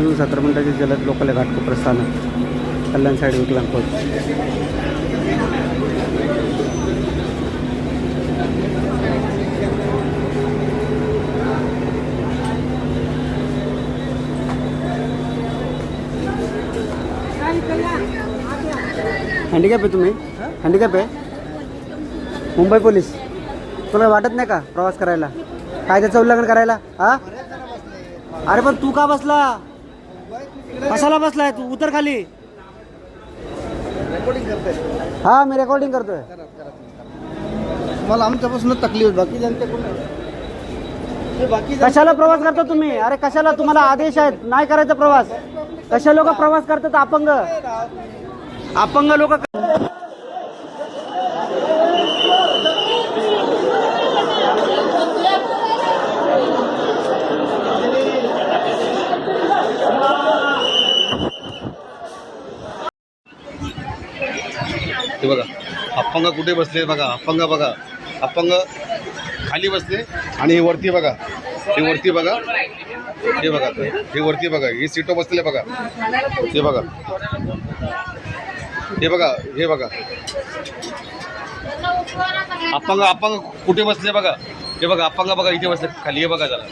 वाजून 17 मिनिटाची जलद लोकल घाटकोपर स्थानक कल्याण साईड विकलांग कोच. हँडिकॅप आहे तुम्ही? हँडिकॅप आहे? मुंबई पोलीस तुला वाटत नाही का प्रवास करायला, कायद्याचं उल्लंघन करायला? हा अरे पण तू का बसला, कशाला बसलाय तू? उतर खाली. हा मी रेकॉर्डिंग करतोय. मला आमच्यापासून तकलीफ, बाकी जनते बाकी कशाला प्रवास करता तुम्ही? अरे कशाला? तुम्हाला आदेश आहेत नाही करायचा प्रवास. कशा लोक प्रवास करतात? अपंग अपंग लोक. हे बघा अपंग कुठे बसले बघा. अपंग बघा, अपंग खाली बसले आणि हे वरती बघा, हे वरती बघा, हे बघा, हे वरती बघा, हे सीटो बसलेले बघा, हे बघा, हे बघा, हे बघा अपंग. अपंग कुठे बसले बघा, हे बघा अपंग बघा इथे बसले खाली. हे बघा जरा.